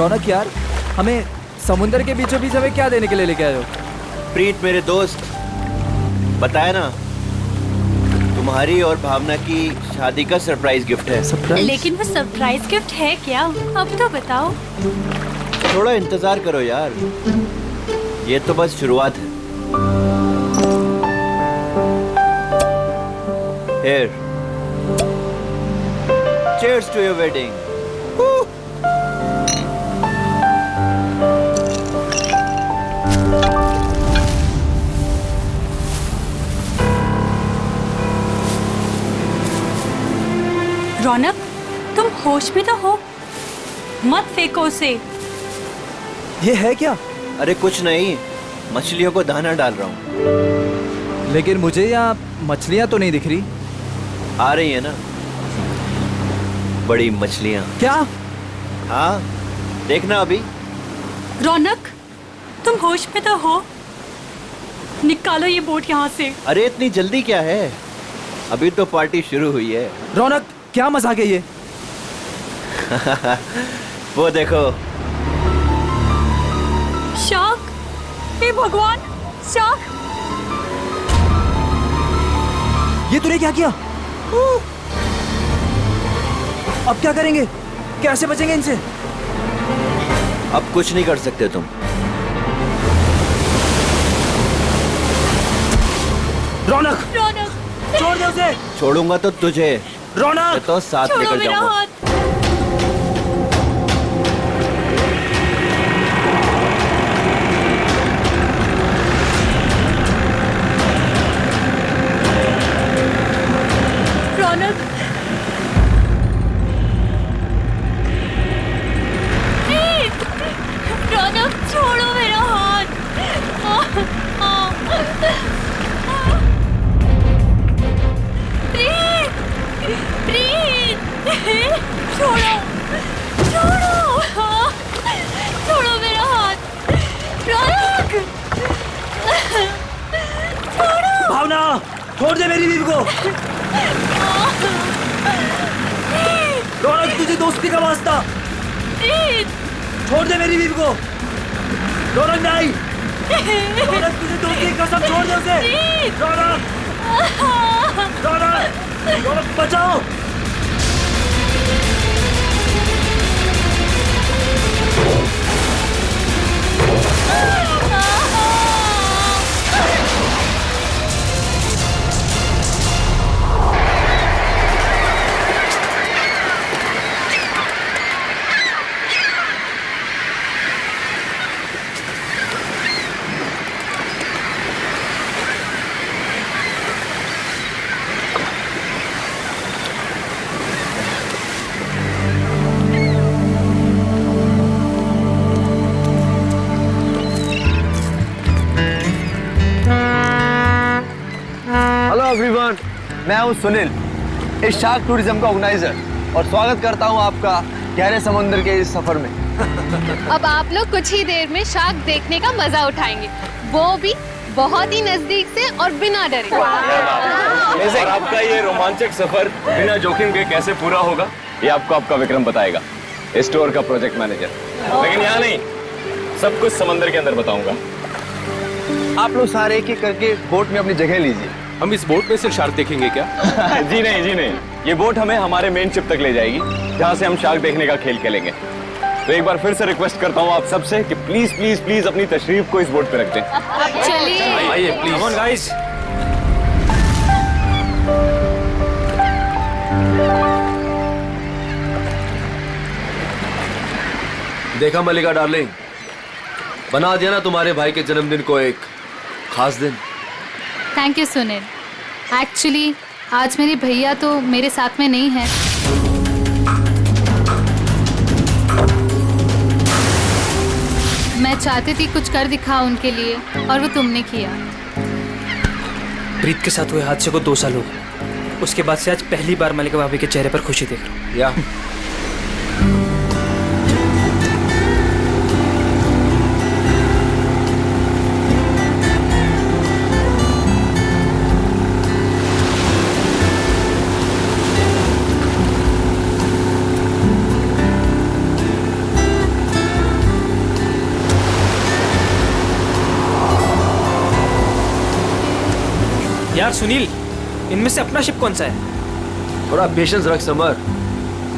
रौनक यार, हमें समुंदर के बीचों बीच हमें क्या देने के लिए लेके आए हो? प्रीत मेरे दोस्त, बताया ना, तुम्हारी और भावना की शादी का सरप्राइज गिफ्ट है। सरप्राइज? लेकिन वो सरप्राइज गिफ्ट है क्या? अब तो बताओ। थोड़ा इंतजार करो यार, ये तो बस शुरुआत है। Here. Cheers to your wedding. रौनक, तुम होश में तो हो? मत फेंको उसे। ये है क्या? अरे कुछ नहीं, मछलियों को दाना डाल रहा हूँ। लेकिन मुझे यहाँ मछलियाँ तो नहीं दिख रही। आ रही है ना बड़ी मछलियाँ। क्या? हाँ, देखना अभी। रौनक, तुम होश में तो हो? निकालो ये बोट यहाँ से। अरे इतनी जल्दी क्या है, अभी तो पार्टी शुरू हुई है। रौनक, क्या मजाक है ये? वो देखो। शार्क! हे भगवान, शार्क! ये तूने क्या किया? अब क्या करेंगे? कैसे बचेंगे इनसे? अब कुछ नहीं कर सकते तुम। रौनक! रौनक! छोड़ दे उसे! छोड़ूंगा तो तुझे, रौनक! मैं तो साथ छोड़ो लेकर मेरा जाऊंगा। हाथ। रौनक! प्लीज! रौनक, छोड़ो मेरा हाथ। प्लीज! प्लीज! छोड़ो! छोड़ो! छोड़ो मेरा हाथ। रौनक! छोड़ो! भावना, छोड़ दे मेरी बीवी को। रौनक, तुझे दोस्ती का वास्ता, प्लीज! छोड़ दे मेरी बीवी को। रौनक नहीं, रौनक तुझे दोस्ती की कसम, छोड़ दे उसे। रौनक! रौनक! रौनक बचाओ! हेलो एवरीवन, मैं हूं सुनील, इस शार्क टूरिज्म का ऑर्गेनाइजर, और स्वागत करता हूं आपका गहरे समुद्र के इस सफर में। अब आप लोग कुछ ही देर में शार्क देखने का मजा उठाएंगे, वो भी बहुत ही नजदीक से और बिना डरे। और आपका ये रोमांचक सफर बिना जोखिम के कैसे पूरा होगा, ये आपको आपका विक्रम बताएगा, स्टोर का प्रोजेक्ट मैनेजर। लेकिन यहाँ नहीं, सब कुछ समंदर के अंदर बताऊंगा। आप लोग सारे एक एक करके बोट में अपनी जगह लीजिए। हम इस बोट में सिर्फ शार्क देखेंगे क्या? जी नहीं, जी नहीं, ये बोट हमें हमारे मेन शिप तक ले जाएगी, जहाँ से हम शार्क देखने का खेल खेलेंगे। तो एक बार फिर से रिक्वेस्ट करता हूँ आप सबसे कि प्लीज प्लीज प्लीज अपनी तशरीफ को इस बोट पे रख दें। चलिए। आइए प्लीज। Come on guys. देखा मलिका डार्लिंग, बना दिया ना तुम्हारे भाई के जन्मदिन को एक खास दिन। Thank you Sunil. एक्चुअली आज मेरे भैया तो मेरे साथ में नहीं है। मैं चाहती थी कुछ कर दिखाऊं उनके लिए, और वो तुमने किया। प्रीत के साथ हुए हादसे को 2 साल हो गए। उसके बाद से आज पहली बार मलिका भाभी के चेहरे पर खुशी देख रहा हूँ। या यार सुनील, इनमें से अपना शिप कौन सा है? थोड़ा पेशेंस रख समर।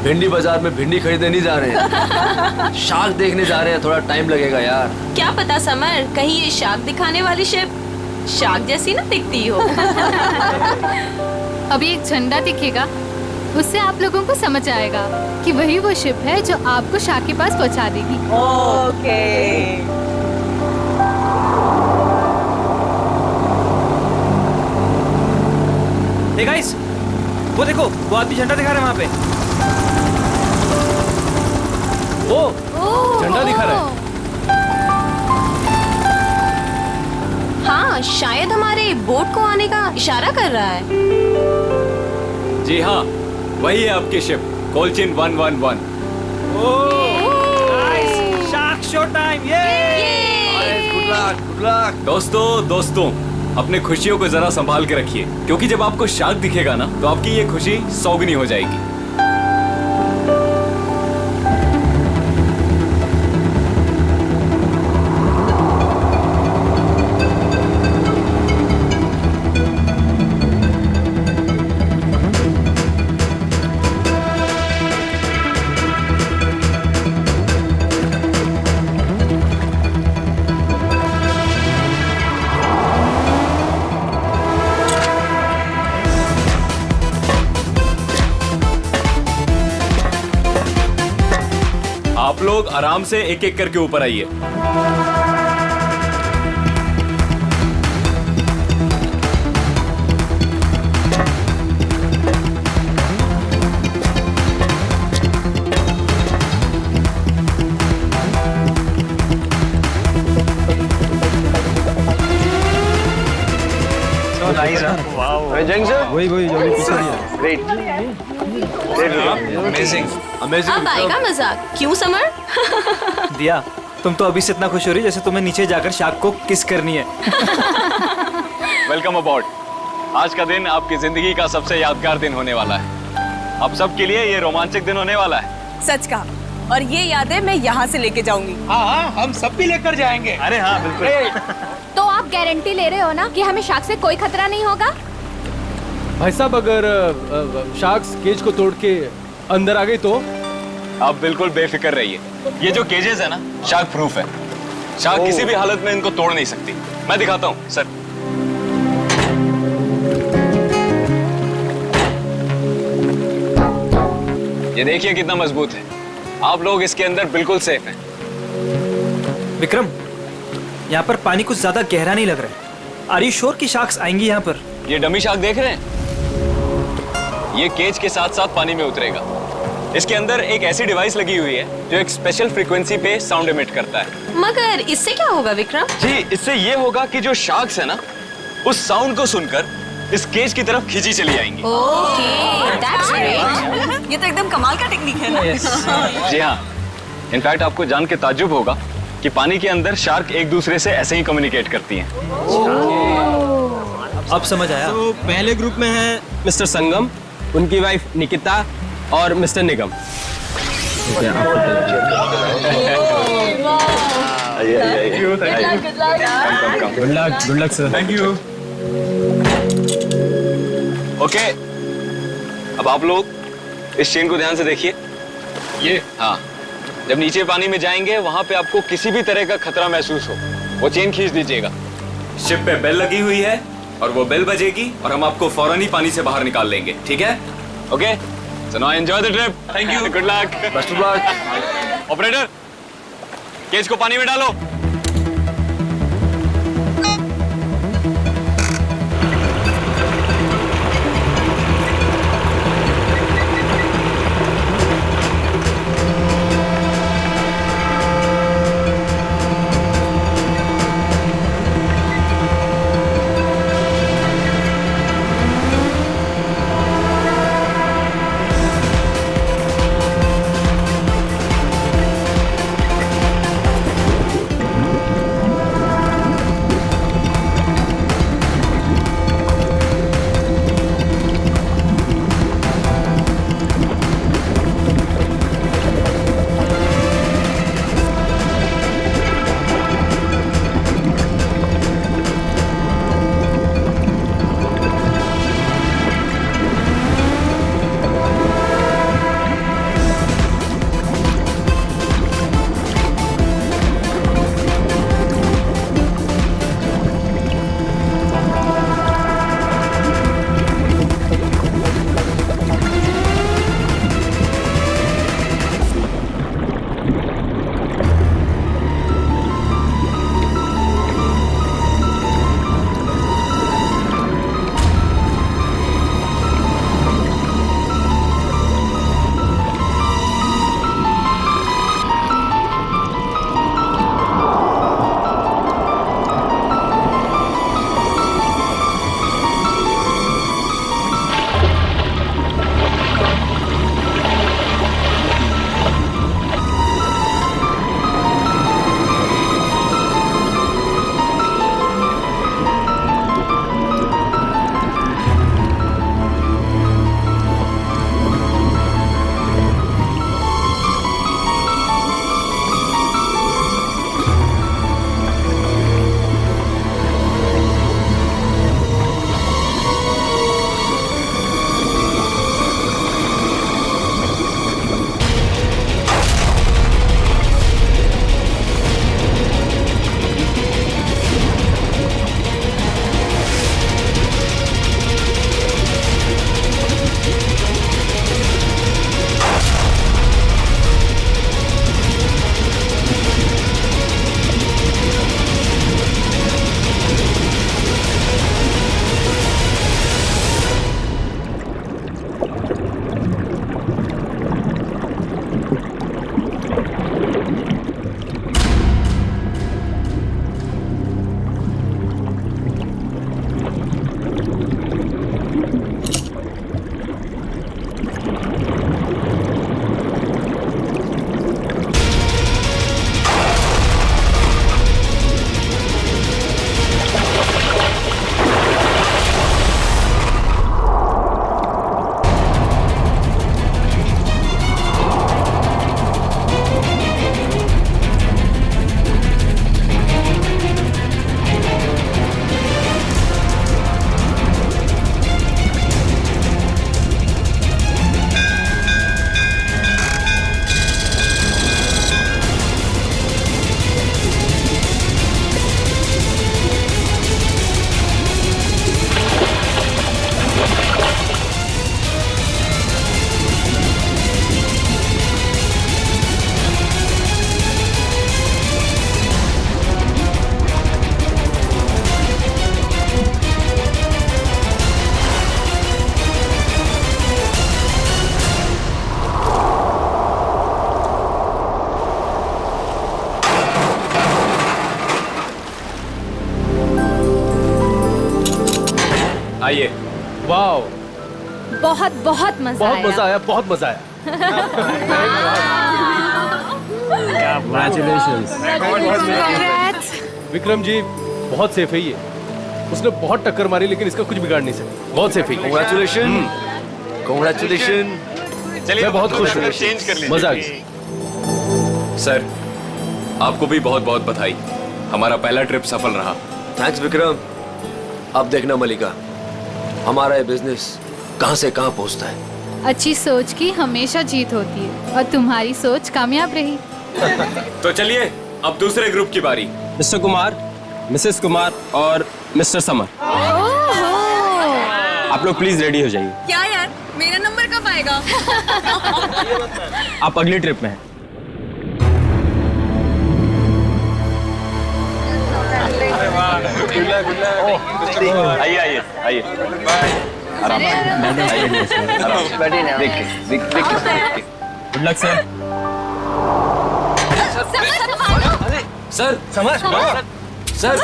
भिंडी बाजार में भिंडी खरीदने नहीं जा रहे हैं, शार्क देखने जा रहे हैं। थोड़ा टाइम लगेगा यार। क्या पता समर, कहीं ये शार्क दिखाने वाली शिप शार्क जैसी ना दिखती हो। अभी एक झंडा दिखेगा, उससे आप लोगों को समझ आएगा कि वही वो शिप है जो आपको शार्क के पास पहुंचा देगी। ओके। हे गाइस, वो देखो, वो आदमी झंडा दिखा रहा है वहाँ पे। वो झंडा दिखा रहा है। हाँ, शायद हमारे बोट को आने का इशारा कर रहा है। जी हाँ, वही है आपकी शिप कोलचिन 111। Nice, shark show time. Good luck, good luck. दोस्तों, अपने खुशियों को जरा संभाल के रखिए, क्योंकि जब आपको शार्क दिखेगा ना, तो आपकी ये खुशी 100 गुनी हो जाएगी। आप लोग आराम से एक एक करके ऊपर आइए। वही जो अभी पीछे दिया। ग्रेट। अमेजिंग। अब आएगा मजाक, क्यों समर? दिया, तुम तो अभी से इतना खुश हो रही जैसे तुम्हें नीचे जाकर शार्क को किस करनी है। वेलकम अबॉर्ड। आज का दिन आपकी जिंदगी का सबसे यादगार दिन होने वाला है। आप सबके लिए ये रोमांचक दिन होने वाला है। सच कहा, और ये यादें मैं यहाँ से लेके जाऊंगी। हाँ, हम सब भी लेकर जाएंगे। अरे हाँ, बिल्कुल। तो आप गारंटी ले रहे हो ना कि हमें शार्क से कोई खतरा नहीं होगा? भाई साहब, अगर शार्क्स केज को तोड़ के अंदर आ गई तो? आप बिल्कुल बेफिक्र रहिए। ये जो केजेस है ना, शार्क प्रूफ है। शार्क किसी भी हालत में इनको तोड़ नहीं सकती। मैं दिखाता हूँ सर। ये देखिए कितना मजबूत है। आप लोग इसके अंदर बिल्कुल सेफ हैं। विक्रम, यहाँ पर पानी कुछ ज्यादा गहरा नहीं लग रहा है। आर यू श्योर कि शार्क्स आएंगी यहाँ पर? ये डमी शार्क देख रहे हैं? ये केज के साथ साथ पानी में उतरेगा। इसके अंदर एक ऐसी डिवाइस लगी हुई है जो एक स्पेशल फ्रीक्वेंसी पे साउंड एमिट करता है। मगर इससे क्या होगा विक्रम? जी, इससे ये होगा कि जो शार्क्स है ना, उस साउंड को सुनकर इस केज की तरफ खींची चली आएंगी। Okay, that's great. ये तो एकदम कमाल का टेक्निक है ना। जी हाँ, इनफैक्ट आपको जान के ताज्जुब होगा कि पानी के अंदर शार्क एक दूसरे से ऐसे ही कम्युनिकेट करती हैं। अब समझ आया। तो पहले ग्रुप में है मिस्टर संगम, उनकी वाइफ निकिता और mister Nigam. Good luck sir. Thank you. Okay, अब आप लोग इस चेन को ध्यान से देखिए। ये हाँ, जब नीचे पानी में जाएंगे वहां पे आपको किसी भी तरह का खतरा महसूस हो, वो चेन खींच दीजिएगा। शिप पे बेल लगी हुई है और वो बेल बजेगी और हम आपको फौरन ही पानी से बाहर निकाल लेंगे, ठीक है? Okay, so now enjoy the trip. Thank you, good luck, best of luck. Operator, cage को पानी में डालो। आइए। वाओ, बहुत बहुत मजा बहुत आया। मजा आया, बहुत मजा आया। Congrats। विक्रम जी बहुत सेफ है ये। उसने बहुत टक्कर मारी लेकिन इसका कुछ बिगाड़ नहीं सकता। बहुत सेफ है। Congratulations, congratulations। मैं बहुत खुश हूँ। मजा आ गया। सर, आपको भी बहुत बहुत बधाई। हमारा पहला ट्रिप सफल रहा। थैंक्स विक्रम। अब देखना मलिका, हमारा ये बिजनेस कहां से कहां पहुंचता है। अच्छी सोच की हमेशा जीत होती है और तुम्हारी सोच कामयाब रही। तो चलिए अब दूसरे ग्रुप की बारी। मिस्टर कुमार, मिसेस कुमार और मिस्टर समर, आप लोग प्लीज रेडी हो जाइए। क्या यार, मेरा नंबर कब आएगा? आप अगली ट्रिप में हैं। आइए आइए आइए। आराम से। देख के। Good luck sir. Sir summer, sir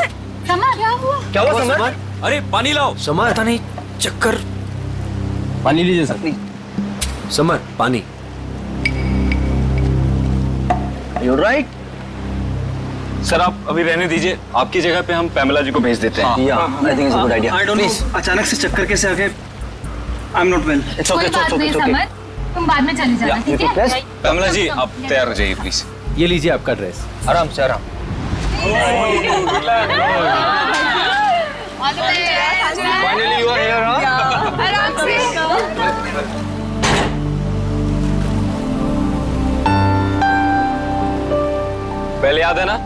क्या हुआ? क्या हुआ समर? अरे पानी लाओ। समर, पता नहीं, चक्कर। पानी लीजिए सर। समर, पानी। You right. सर आप अभी रहने दीजिए, आपकी जगह पे हम पैमेला जी को भेज देते हैं। I think it's a good idea. I don't know, अचानक से चक्कर कैसे आ गए। I am not well. It's okay, it's okay. तुम बाद में चले जाना, ठीक है? पैमेला जी आप तैयार हो जाइए प्लीज। ये लीजिए आपका ड्रेस। आराम से, आराम। Finally you are here, huh? आराम से। पहले याद है ना?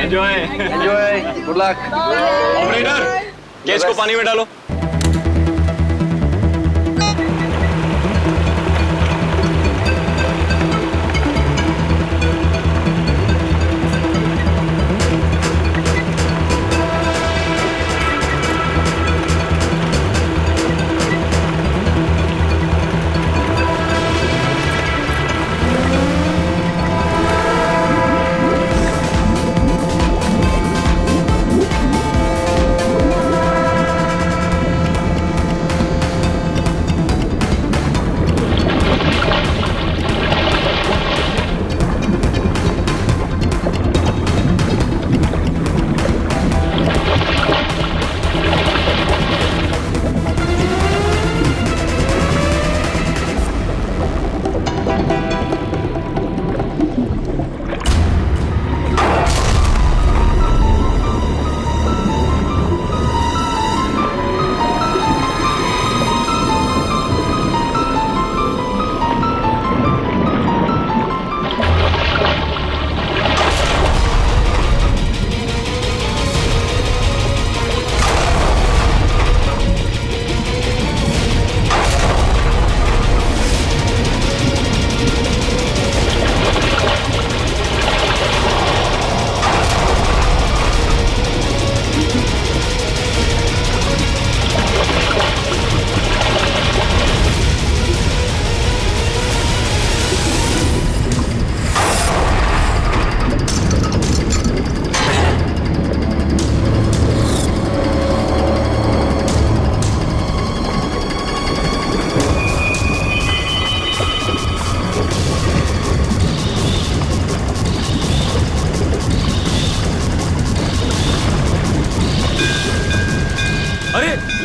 Enjoy. Enjoy. Good luck. Operator, cage को पानी में डालो।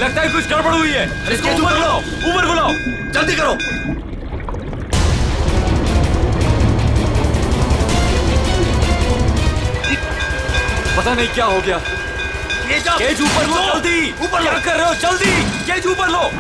लगता है कुछ गड़बड़ हुई है। इसको ऊपर बुलाओ, ऊपर बुलाओ, जल्दी करो। पता नहीं क्या हो गया। केज ऊपर लो, जल्दी ऊपर। क्या कर रहे हो? जल्दी केज ऊपर लो।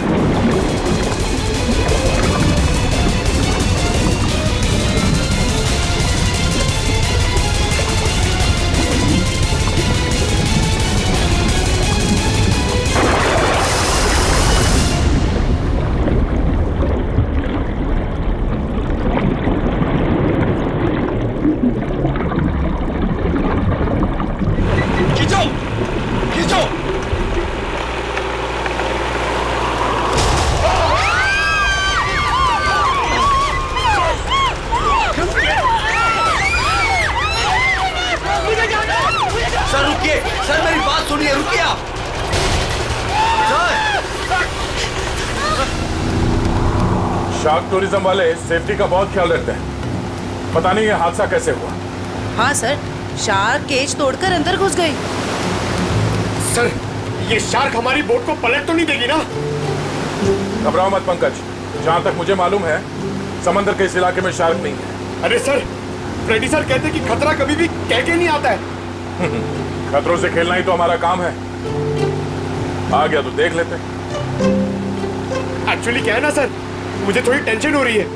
शार्क टूरिज्म वाले सेफ्टी का बहुत ख्याल रखते हैं। पता नहीं ये हादसा कैसे हुआ। हाँ सर, शार्क केज तोड़कर अंदर घुस गई। सर, ये शार्क हमारी बोट को पलट तो नहीं देगी ना? घबराओ मत पंकज, जहाँ तक मुझे मालूम है समंदर के इस इलाके में शार्क नहीं है। अरे सर, फ्रेडी सर कहते हैं कि खतरा कभी भी कह के नहीं आता है। खतरों से खेलना ही तो हमारा काम है। आ गया तो देख लेते। एक्चुअली क्या है ना सर, मुझे थोड़ी टेंशन हो रही है।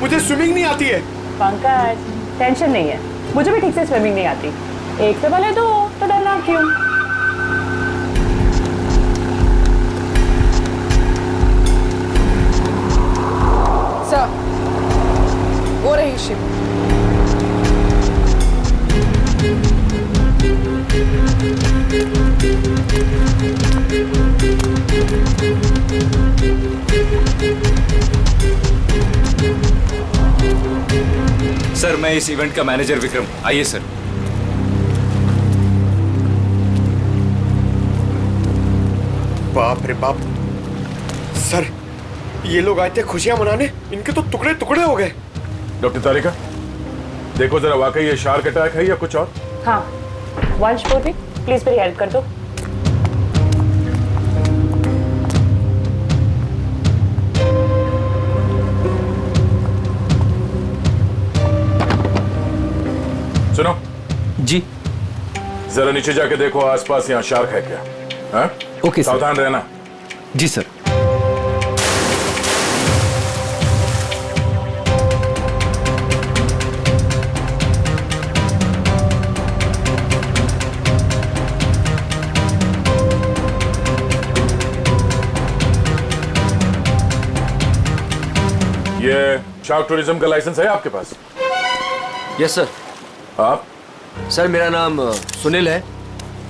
मुझे स्विमिंग नहीं आती है। पंकज, टेंशन नहीं है, मुझे भी ठीक से स्विमिंग नहीं आती। एक से भले दो, तो डरना क्यों? सर, वो रही शिप। सर, मैं इस इवेंट का मैनेजर विक्रम। आइए सर। बाप रे बाप, सर ये लोग आए थे खुशियां मनाने, इनके तो टुकड़े टुकड़े हो गए। डॉक्टर तारिका, देखो जरा वाकई ये शार्क अटैक है या कुछ और। हाँ, वंश पूर्वी, प्लीज मेरी हेल्प कर दो। सुनो जी, जरा नीचे जाके देखो आसपास यहाँ शार्क है क्या। हाँ? Okay sir. सावधान रहना। जी सर। ये शार्क टूरिज्म का लाइसेंस है आपके पास? Yes sir. आप? सर, मेरा नाम सुनील है।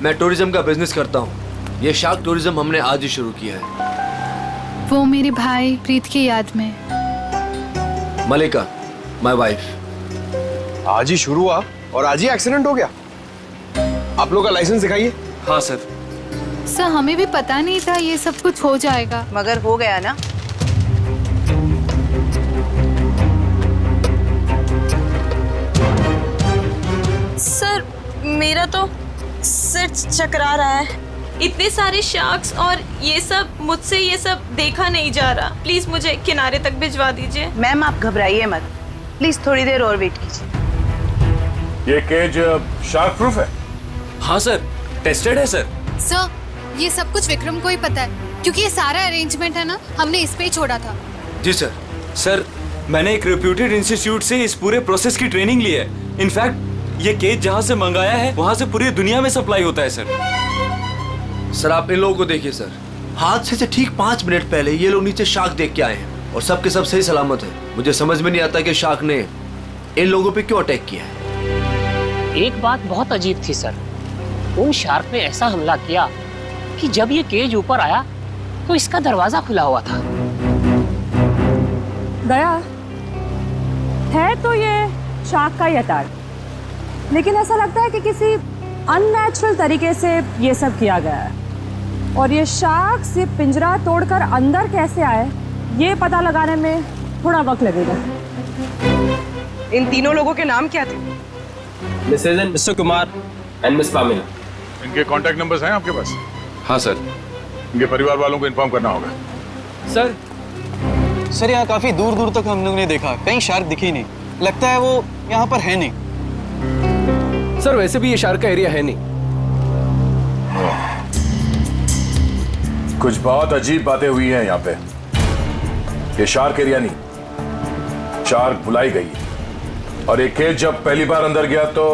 मैं टूरिज्म का बिजनेस करता हूँ। ये शार्क टूरिज्म हमने आज ही शुरू किया है। वो मेरे भाई प्रीत की याद में। मलिका, माय वाइफ। आज ही शुरू हुआ और आज ही एक्सीडेंट हो गया। आप लोग का लाइसेंस दिखाइए। हाँ सर। सर, हमें भी पता नहीं था ये सब कुछ हो जाएगा। मगर हो गया ना। सर, मेरा तो सिर चकरा रहा है। इतने सारे शार्क्स और ये सब, मुझसे ये सब देखा नहीं जा रहा। प्लीज मुझे किनारे तक भिजवा दीजिए। मैम आप घबराइए मत, प्लीज थोड़ी देर और वेट कीजिए। ये केज शार्क प्रूफ है? हाँ सर, टेस्टेड है सर। सर, ये सब कुछ विक्रम को ही पता है, क्योंकि ये सारा अरेंजमेंट है ना, हमने इस पे ही छोड़ा था। जी सर। सर, मैंने एक रेप्यूटेड इंस्टीट्यूट से इस पूरे प्रोसेस की ट्रेनिंग ली है। इनफैक्ट ये केज जहाँ से मंगाया है वहाँ से पूरी दुनिया में सप्लाई होता है सर। सर, आप इन लोगों को देखिए सर। हादसे से ठीक 5 मिनट पहले ये लोग नीचे शार्क देख के आए हैं और सबके सब सही सलामत है। मुझे समझ में नहीं आता कि शार्क ने इन लोगों पे क्यों अटैक किया है। एक बात बहुत अजीब थी सर, उन शार्क ने ऐसा हमला किया कि जब ये केज ऊपर आया तो इसका दरवाजा खुला हुआ था। गया है तो ये शार्क का ही अटैक, लेकिन ऐसा लगता है कि किसी अननेचुरल तरीके से ये सब किया गया है। और ये शार्क से पिंजरा तोड़कर अंदर कैसे आए, ये पता लगाने में थोड़ा वक्त लगेगा। इन तीनों लोगों के नाम क्या थे? Mrs and Mr Kumar and miss Pamela. इनके कांटेक्ट नंबर्स हैं आपके पास? हाँ सर। इनके परिवार वालों को इन्फॉर्म करना होगा। सर, यहाँ काफी दूर दूर तक हम लोग ने देखा, कहीं शार्क दिखी नहीं। लगता है वो यहाँ पर है नहीं। सर, वैसे भी ये शार्क का एरिया है नहीं। कुछ बहुत अजीब बातें हुई हैं यहाँ पे। ये शार्क एरिया नहीं, शार्क बुलाई गई है। और एक केज जब पहली बार अंदर गया तो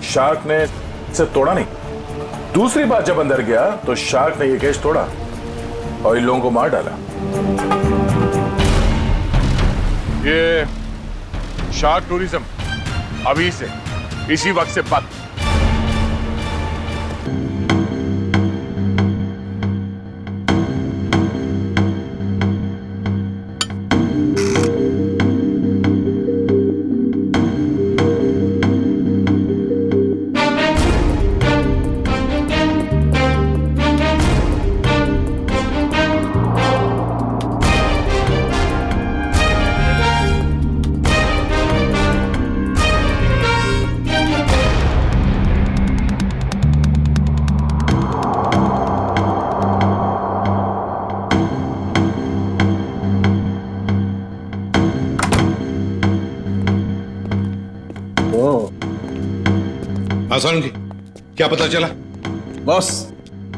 शार्क ने इसे तोड़ा नहीं। दूसरी बार जब अंदर गया तो शार्क ने ये केज तोड़ा और इन लोगों को मार डाला। ये शार्क टूरिज्म अभी से इसी वक्त से बंद। हाँ सोलंकी, क्या पता चला? बॉस,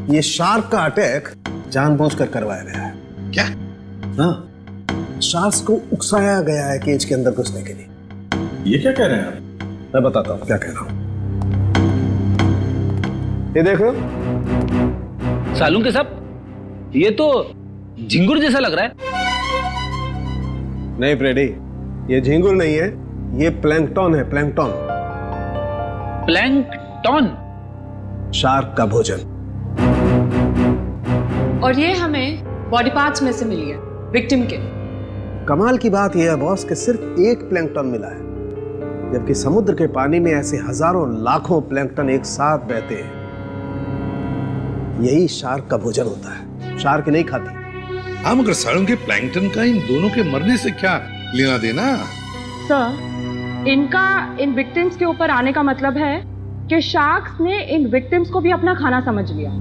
ये शार्क का अटैक जानबूझकर करवाया गया है। क्या? हाँ, शार्क को उकसाया गया है केज के अंदर घुसने के लिए। ये क्या कह रहे हैं आप? मैं बताता हूँ क्या कह रहा हूँ। ये देखो सालून के साहब, ये तो झिंगुर जैसा लग रहा है। नहीं फ्रेडी, ये झींगुर नहीं है, ये प्लैंकटन है, प्लैंकटन। प्लैंकटन? शार्क का भोजन। और ये हमें बॉडी पार्ट्स में से मिली है, विक्टिम के। कमाल की बात यह है बॉस कि सिर्फ एक प्लैंकटन मिला है, जबकि समुद्र के पानी में ऐसे हजारों लाखों प्लैंकटन एक साथ बहते हैं। यही शार्क का भोजन होता है, शार्क नहीं खाती। हाँ, मगर सालों के प्लैंकटन का इन दोनों के मरने से क्या लेना देना? सर, इनका इन विक्टिम्स के ऊपर आने का मतलब है कि शार्क्स ने इन विक्टिम्स को भी अपना खाना समझ लिया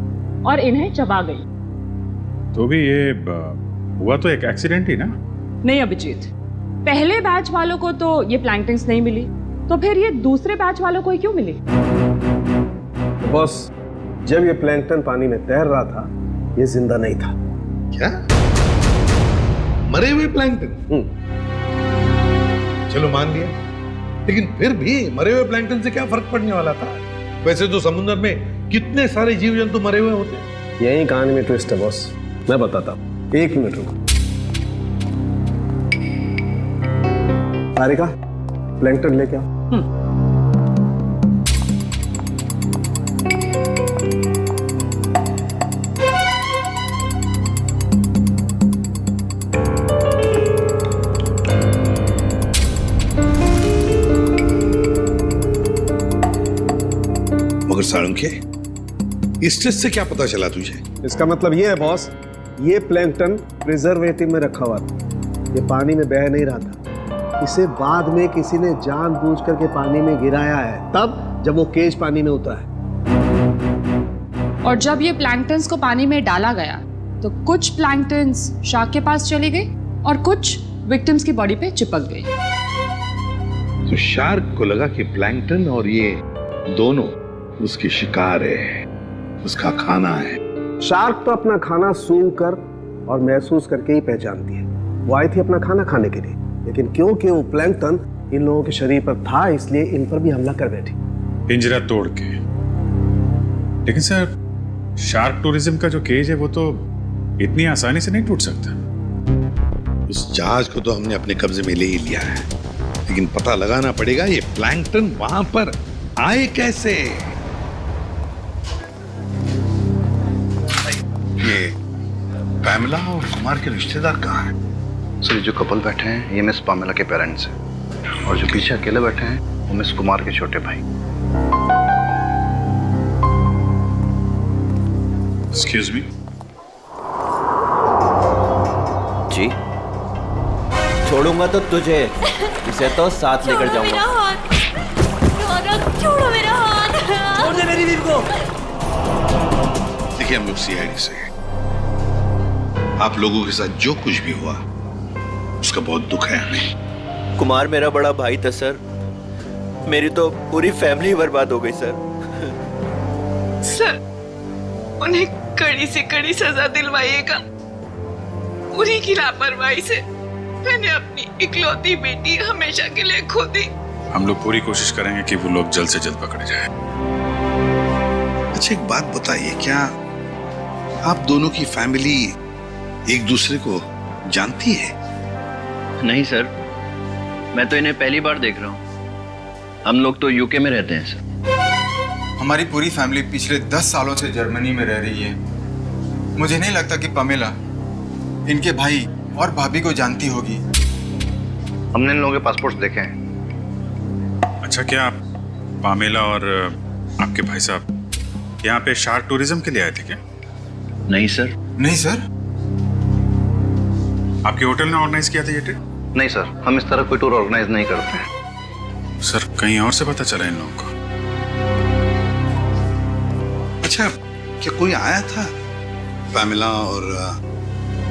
और इन्हें चबा गई। तो भी ये हुआ तो एक एक्सीडेंट ही ना? नहीं अभिजीत, पहले बैच वालों को तो ये प्लैंकटन्स नहीं मिली, तो फिर ये दूसरे बैच वालों को ही क्यों मिली? तो बॉस, जब ये प्लैंकटन पानी में तैर रहा था, ये जिंदा नहीं था। क्या? मरे हुए प्लैंकटन? चलो मान लिया, लेकिन फिर भी मरे हुए प्लैंकटन से क्या फर्क पड़ने वाला था? वैसे तो समुद्र में कितने सारे जीव जंतु मरे हुए होते हैं। यही कहानी में ट्विस्ट है बॉस, मैं बताता हूँ। 1 मिनट रुको। तारिका, प्लैंकटन लेके आओ। मगर साळुंखे, इस टेस्ट से क्या पता चला तुझे? इसका मतलब ये है बॉस, ये प्लैंकटन प्रिजर्वेटिव में रखा हुआ था, ये पानी में बह नहीं रहा था। इसे बाद में किसी ने जानबूझ करके पानी में गिराया है, तब जब वो केज पानी में उतरा है। और जब ये प्लैंकटन्स को पानी में डाला गया तो कुछ प्लैंकटन्स शार्क के पास चली गई और कुछ विक्टिम्स की बॉडी पे चिपक गई। तो शार्क को लगा कि प्लैंकटन और ये दोनों उसकी शिकार है, उसका खाना है। शार्क तो अपना खाना सूंघ कर और महसूस करके ही पहचानती है। वो आई थी अपना खाना खाने के लिए, लेकिन क्योंकि वो प्लैंकटन इन लोगों के शरीर पर था, इसलिए इन पर भी हमला कर बैठी। पिंजरा तोड़ के। लेकिन सर, शार्क टूरिज्म का जो केज है वो तो इतनी आसानी से नहीं टूट सकता। उस जहाज को तो हमने अपने कब्जे में ले ही लिया है, लेकिन पता लगाना पड़ेगा ये प्लैंकटन वहां पर आए कैसे। ये पैमेला और कुमार के रिश्तेदार कहाँ हैं? सर, जो कपल बैठे हैं ये मिस पामेला के पेरेंट्स हैं, और जो पीछे अकेले बैठे हैं वो मिस कुमार के छोटे भाई। Excuse me. जी, छोड़ूंगा तो तुझे, इसे तो साथ लेकर जाऊंगा। छोड़ो मेरा हाथ। छोड़ दे मेरी बीवी को। देखिए, हम लोग सीआईडी से हैं। आप लोगों के साथ जो कुछ भी हुआ उसका बहुत दुख है हमें। कुमार मेरा बड़ा भाई था सर, मेरी तो पूरी फैमिली बर्बाद हो गई सर। सर, उन्हें कड़ी से कड़ी सजा दिलवाइएगा। उन्हीं की लापरवाही से मैंने अपनी इकलौती बेटी हमेशा के लिए खो दी। हम लोग पूरी कोशिश करेंगे कि वो लोग जल्द से जल्द पकड़े जाएं। अच्छा, एक बात बताइए, क्या आप दोनों की फैमिली एक दूसरे को जानती है? नहीं सर, मैं तो इन्हें पहली बार देख रहा हूँ। हम लोग तो यूके में रहते हैं सर। हमारी पूरी फैमिली पिछले 10 सालों से जर्मनी में रह रही है। मुझे नहीं लगता कि पमेला इनके भाई और भाभी को जानती होगी। हमने इन लोगों के पासपोर्ट देखे हैं। अच्छा, क्या आप पामेला और आपके भाई साहब यहाँ पे शार्क टूरिज्म के लिए आए थे क्या? नहीं सर। नहीं सर? आपके होटल ने ऑर्गेनाइज किया था ये ट्रिप? नहीं सर, हम इस तरह कोई टूर ऑर्गेनाइज नहीं करते हैं। सर, कहीं और से पता चला इन लोगों को? अच्छा, क्या कोई आया था पामेला और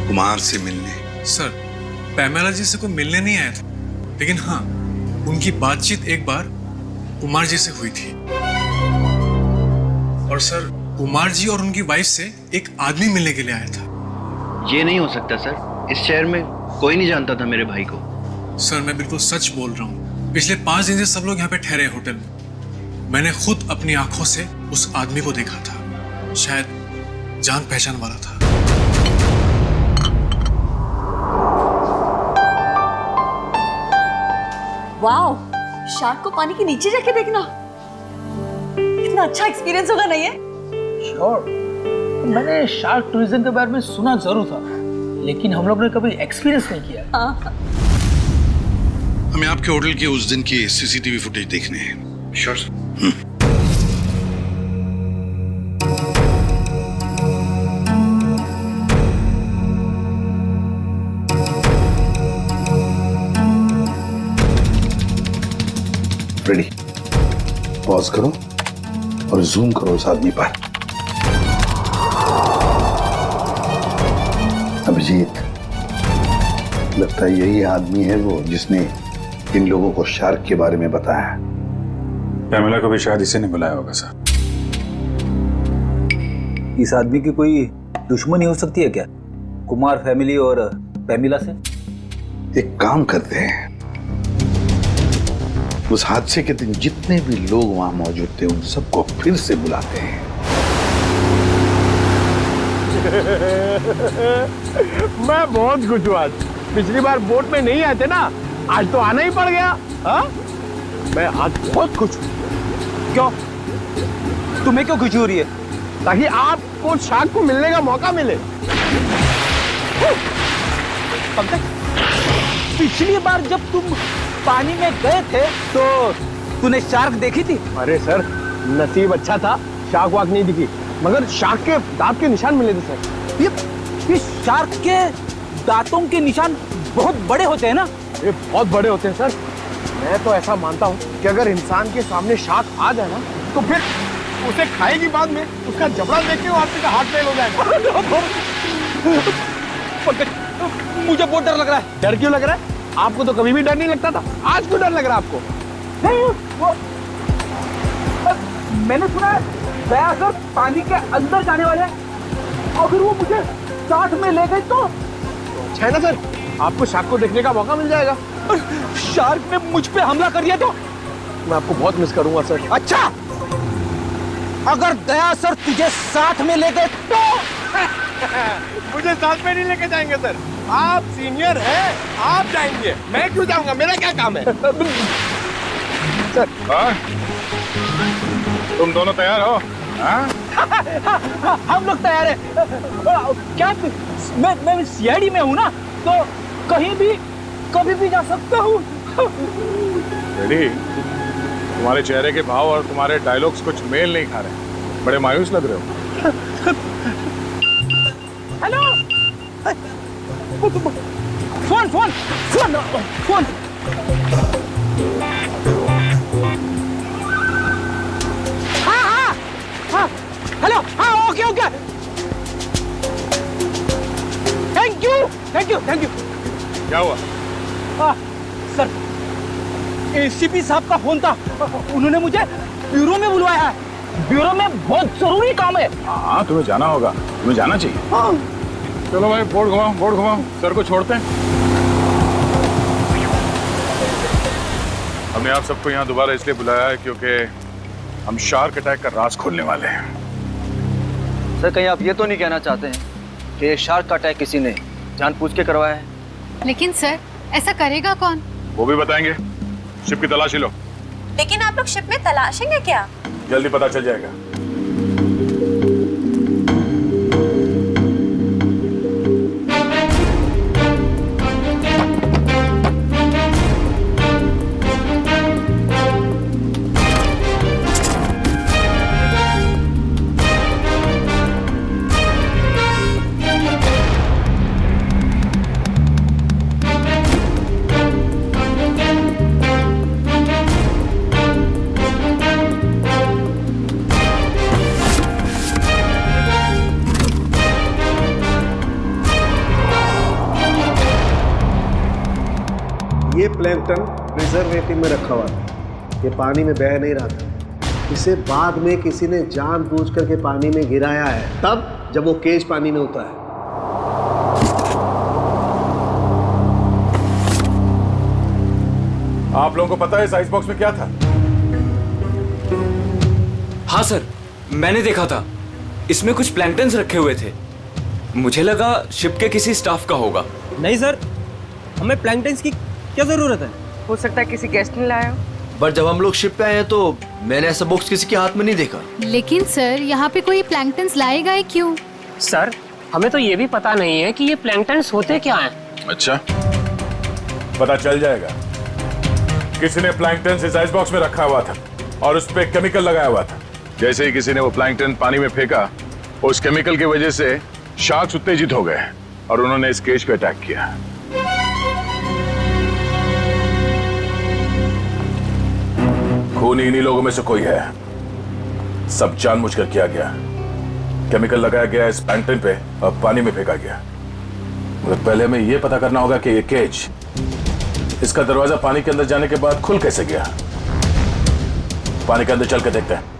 कुमार से मिलने? सर, पैमेला जी से कोई मिलने नहीं आया था, लेकिन हाँ, उनकी बातचीत एक बार कुमार जी से हुई थी। और सर कुमार जी और उनकी वाइफ से एक आदमी मिलने के लिए आया था। ये नहीं हो सकता सर, इस शहर में कोई नहीं जानता था मेरे भाई को। सर मैं बिल्कुल सच बोल रहा हूँ, पिछले 5 दिन से सब लोग यहाँ पे ठहरे हैं होटल में। मैंने खुद अपनी आंखों से उस आदमी को देखा था, शायद जान पहचान वाला था। वाओ, शार्क को पानी के नीचे जाके देखना कितना अच्छा एक्सपीरियंस होगा नहीं है? श्योर, मैंने शार्क टूरिज्म के बारे में सुना जरूर था, लेकिन हम लोग ने कभी एक्सपीरियंस नहीं किया। हमें आपके होटल के उस दिन की सीसीटीवी फुटेज देखने हैं। Sure sir. रेडी, पॉज करो और जूम करो इस आदमी पर। अभिजीत, लगता है यही आदमी है वो जिसने इन लोगों को शार्क के बारे में बताया। पैमेला को भी शायद इसे नहीं बुलाया होगा सर। इस आदमी की कोई दुश्मनी हो सकती है क्या, कुमार फैमिली और पैमिला से? एक काम करते हैं, उस हादसे के दिन जितने भी लोग वहां मौजूद थे उन सबको फिर से बुलाते हैं। मैं बहुत खुश हूँ आज। पिछली बार बोट में नहीं आए थे ना, आज तो आना ही पड़ गया। हाँ, मैं आज बहुत खुश हूँ। क्यों? तुम्हें क्यों खुशी हो रही है? ताकि आपको शार्क को मिलने का मौका मिले। पिछली बार जब तुम पानी में गए थे तो तूने शार्क देखी थी? अरे सर, नसीब अच्छा था, शार्क वाक नहीं दिखी, मगर शार्क के दांत के निशान मिले थे सर। ये शार्क के दांतों के निशान बहुत बड़े होते हैं ना? ये बहुत बड़े होते हैं सर। मैं तो ऐसा मानता हूँ कि अगर इंसान के सामने शार्क आ जाए ना, तो फिर उसे खाएगी बाद में, उसका जबड़ा देख के आदमी का हार्ट फेल हो जाएगा। मुझे बहुत डर लग रहा है। डर क्यों लग रहा है? आपको तो कभी भी डर नहीं लगता था, आज क्यों डर लग रहा है आपको? नहीं, वो मैंने सुना है दया सर पानी के अंदर जाने वाले हैं, अगर वो मुझे साथ में ले गए तो है ना सर, आपको शार्क को देखने का मौका मिल जाएगा। शार्क ने मुझ पे हमला कर दिया तो मैं आपको बहुत मिस करूंगा सर। अच्छा, अगर दया सर तुझे साथ में ले गए तो? मुझे साथ में नहीं लेके जाएंगे सर, आप सीनियर हैं, आप जाएंगे, मैं क्यों जाऊंगा, मेरा क्या काम है? सर तुम दोनों तैयार हो? हम लोग तैयार हैं। क्या मैं सीआईडी में हूँ ना, तो कहीं भी कभी भी जा सकता हूँ। रेडी? तुम्हारे चेहरे के भाव और तुम्हारे डायलॉग्स कुछ मेल नहीं खा रहे, बड़े मायूस लग रहे हो। Hello, phone phone phone phone. हाँ हाँ हाँ, हेलो, हाँ okay okay, thank you thank you thank you. क्या हुआ? सर, एसीपी साहब का फोन था, उन्होंने मुझे ब्यूरो में बुलवाया है, ब्यूरो में बहुत जरूरी काम है। हाँ, तुम्हें जाना होगा, तुम्हें जाना चाहिए। हाँ। चलो भाई, बोर्ड घुमाओ, बोर्ड घुमाओ, सर को छोड़ते हैं। हमने आप सबको यहाँ दोबारा इसलिए बुलाया है क्योंकि हम शार्क अटैक का राज खोलने वाले हैं। सर, कहीं आप ये तो नहीं कहना चाहते हैं कि शार्क का अटैक किसी ने जानबूझ के करवाया है? लेकिन सर, ऐसा करेगा कौन? वो भी बताएंगे। शिप की तलाशी लो। लेकिन आप लोग शिप में तलाशेंगे क्या? जल्दी पता चल जाएगा। ये प्लैंकटन प्रिजर्वेटिव में रखा हुआ था, ये पानी में बह नहीं रहा था। इसे बाद में किसी ने जानबूझ करके पानी में गिराया है, तब जब वो केज पानी में होता है। आप लोगों को पता है इस आइस बॉक्स में क्या था? हाँ सर, मैंने देखा था। इसमें कुछ प्लैंकटन्स रखे हुए थे। मुझे लगा शिप के किसी स्टाफ का होगा। नहीं सर, हमें प्लैंकटन्स की क्या जरूरत है? हो सकता है किसी गेस्ट ने लाया हो। बट जब हम लोग शिप पे आए हैं तो मैंने ऐसा बॉक्स किसी के हाथ में नहीं देखा। लेकिन सर, यहाँ पे कोई प्लैंकटन्स लाएगा ही क्यों? सर, हमें तो ये भी पता नहीं है कि ये प्लैंकटन्स होते क्या हैं। अच्छा, पता चल जाएगा। किसी ने प्लैंकटन इस आइस बॉक्स में रखा हुआ था और उस पे केमिकल लगाया हुआ था। जैसे ही किसी ने वो प्लैंकटन पानी में फेंका, उस केमिकल की वजह से शार्क्स उत्तेजित हो गए और उन्होंने इस केज पे अटैक किया। खून इन्हीं लोगों में से कोई है। सब जानबूझकर किया गया। केमिकल लगाया गया इस प्लैंकटन पे और पानी में फेंका गया। मगर पहले हमें यह पता करना होगा कि ये केज, इसका दरवाजा पानी के अंदर जाने के बाद खुल कैसे गया। पानी के अंदर चल के देखते हैं।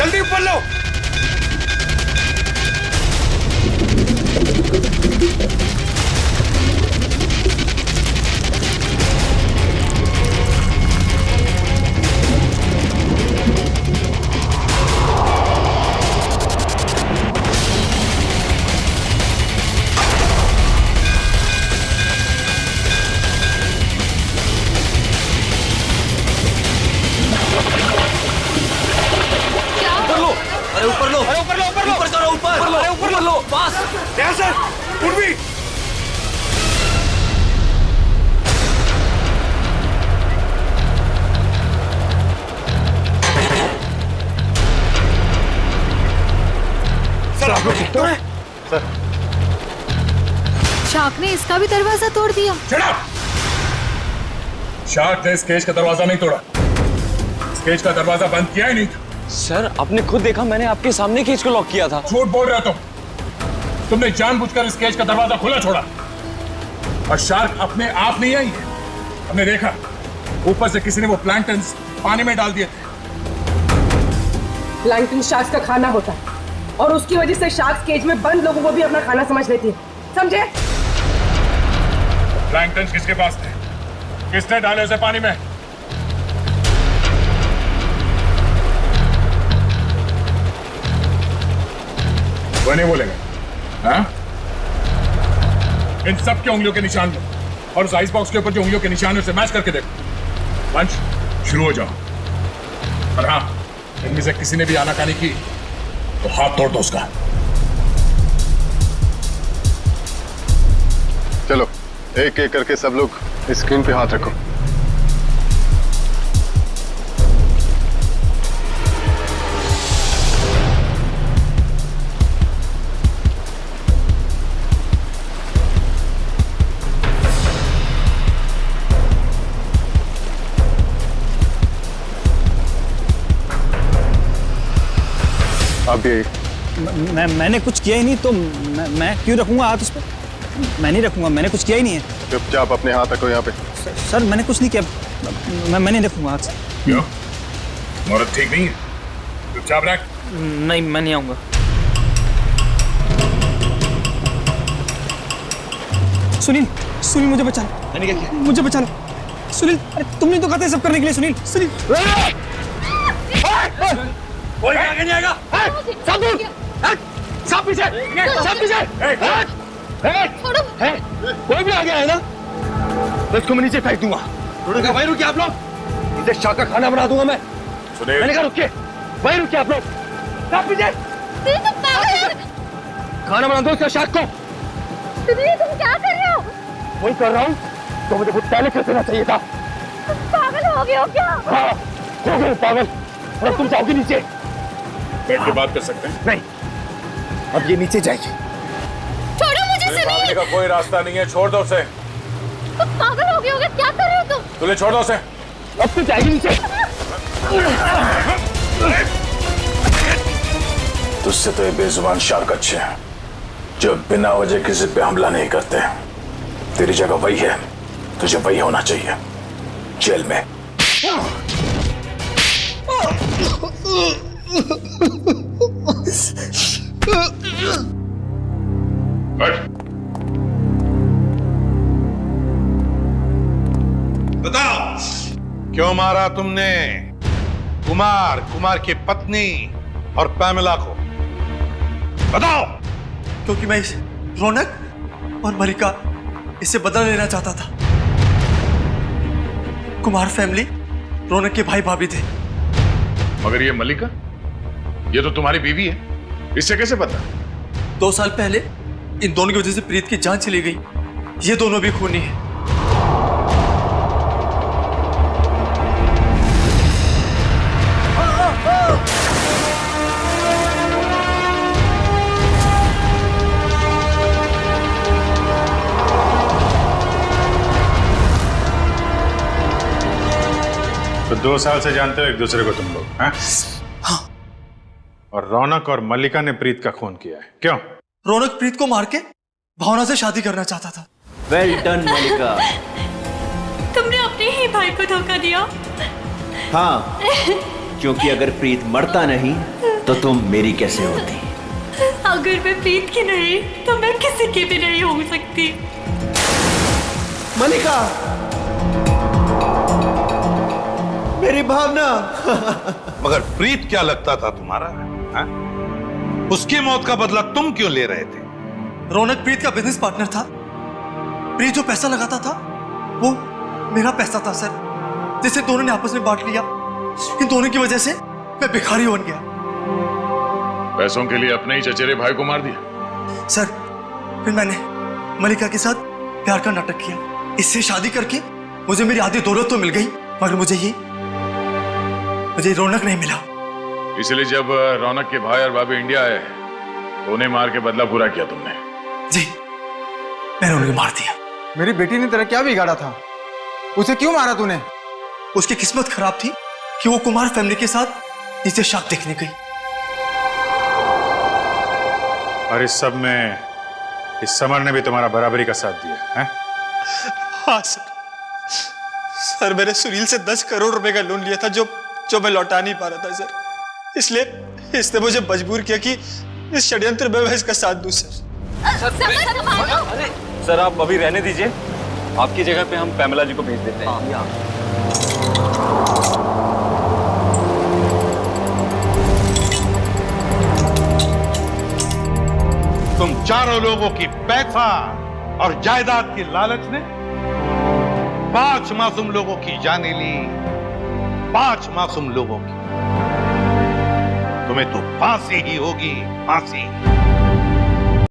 जल्दी ऊपर लो। ऊपर लो, ऊपर करो, ऊपर लो, पास। यहाँ से उर्वी। सर आप लोग ठीक तो हैं? सर शार्क ने इसका भी दरवाजा तोड़ दिया। शार्क ने इस केज का दरवाजा नहीं तोड़ा, इस केज का दरवाजा बंद किया ही नहीं था। सर आपने खुद देखा, मैंने आपके सामने केज को लॉक किया था। झूठ बोल रहे हो तुमने जानबूझकर इस केज का दरवाजा खुला छोड़ा। और शार्क अपने आप नहीं आई है, हमने देखा ऊपर से किसी ने वो प्लैंक्टन्स पानी में डाल दिए थे। प्लैंकटन शार्क्स का खाना होता है और उसकी वजह से शार्क्स केज में बंद लोगों को भी अपना खाना समझ लेती है, समझे? प्लैंक्टन्स किसके पास थे? किसने डाले उसे पानी में? वो नहीं बोलेगा। हाँ? इन सब के उंगलियों के निशान लो और उस आइस बॉक्स के ऊपर जो उंगलियों के निशान है उसे मैच करके देखो। पंच शुरू हो जाओ। और हाँ, इनमें से किसी ने भी आनाकानी की तो हाथ तोड़ दो उसका। चलो एक एक करके सब लोग स्क्रीन पे हाथ रखो। अब ये मैंने कुछ किया ही नहीं तो मैं क्यों रखूंगा हाथ उस पर? मैं नहीं रखूंगा, मैंने कुछ किया ही नहीं है। चुपचाप अपने हाथ रखो यहाँ पे। सर मैंने कुछ नहीं किया, मैं नहीं रखूंगा हाथ। क्यों? मुहूर्त ठीक नहीं है, चुपचाप रख। नहीं, मैं नहीं आऊंगा। सुनील, सुनील मुझे बचा लो। मैंने क्या किया? मुझे बचा लो सुनील। अरे तुमने तो कहा था सब करने के लिए। सुनील, सुनील कोई आगे नहीं आएगा। सब दूर, सब पीछे, सब पीछे। कोई भी आगे आए ना तो इसको मैं नीचे फेंक दूंगा। वहीं रुकिए आप लोग, इसे शार्क का खाना बना दूंगा मैं। मैंने कहा रुकिए, वहीं रुकिए आप लोग। सब पीछे, खाना बना दो इसका शार्क को। तुम क्या कर रहे हो? वही कर रहा हूँ तो मुझे बहुत पहले कर देना चाहिए था। पागल हो गए हो क्या? हाँ, हो गए पागल। और तुम जाओगे नीचे। बैठ के बात कर सकते हैं? नहीं, अब ये नीचे जाएगी। छोड़ो मुझे। भागने का कोई रास्ता नहीं है, छोड़ दो उसे। तुम पागल हो गए होगे, क्या कर रहे हो तुम? तुझे छोड़ दो उसे। अब तो जाएगी नीचे। तुझसे तो ये बेजुबान शार्क अच्छे हैं जो बिना वजह किसी पे हमला नहीं करते। तेरी जगह वही है, तुझे वही होना चाहिए, जेल में। बताओ क्यों मारा तुमने कुमार की पत्नी और पैमेला को? बताओ। क्योंकि मैं रौनक और मलिका इससे बदला लेना चाहता था। कुमार फैमिली रौनक के भाई भाभी थे। मगर ये मलिका, ये तो तुम्हारी बीवी है, इससे कैसे पता? 2 साल पहले इन दोनों की वजह से प्रीत की जान चली गई। ये दोनों भी खूनी हैं। तो 2 साल से जानते हो एक दूसरे को तुम लोग, हैं? हाँ। और रौनक और मल्लिका ने प्रीत का खून किया है, क्यों? रौनक प्रीत को मार के भावना से शादी करना चाहता था। वेल डन मल्लिका। तुमने अपने ही भाई को धोखा दिया। हाँ, क्योंकि अगर प्रीत मरता नहीं तो तुम मेरी कैसे होती? अगर मैं प्रीत की नहीं तो मैं किसी की भी नहीं हो सकती। मलिका, मेरी भावना। मगर प्रीत क्या लगता था तुम्हारा? हा? उसकी मौत का बदला तुम क्यों ले रहे थे? रौनक प्रीत का बिजनेस पार्टनर था। प्रीत जो पैसा लगाता था वो मेरा पैसा था सर, जिसे दोनों ने आपस में बांट लिया। इन दोनों की वजह से मैं भिखारी बन गया। पैसों के लिए अपने ही चचेरे भाई को मार दिया? सर फिर मैंने मलिका के साथ प्यार का नाटक किया। इससे शादी करके मुझे मेरी आधी दौलत तो मिल गई, मगर मुझे रौनक नहीं मिला। इसलिए जब रौनक के भाई और भाभी इंडिया आए तो उन्हें मार के बदला पूरा किया तुमने? जी, मैंने उन्हें मार दिया। मेरी बेटी ने तेरा क्या बिगाड़ा था? उसे क्यों मारा तूने? उसकी किस्मत खराब थी कि वो कुमार फैमिली के साथ नीचे शाक देखने गई। और इस सब में इस समर ने भी तुम्हारा बराबरी का साथ दिया है? हाँ सर, मैंने सुनील से 10 करोड़ रुपए का लोन लिया था जो मैं लौटा नहीं पा रहा था सर। इसलिए इसने मुझे मजबूर किया कि इस षड्यंत्र में मैं इसका साथ दूं सर। सर आप अभी रहने दीजिए, आपकी जगह पे हम पैमेला जी को भेज देते हैं। तुम चारों लोगों की पैसा और जायदाद की लालच ने 5 मासूम लोगों की जानें ली, 5 मासूम लोगों की। तुम्हें तो फांसी ही होगी, फांसी।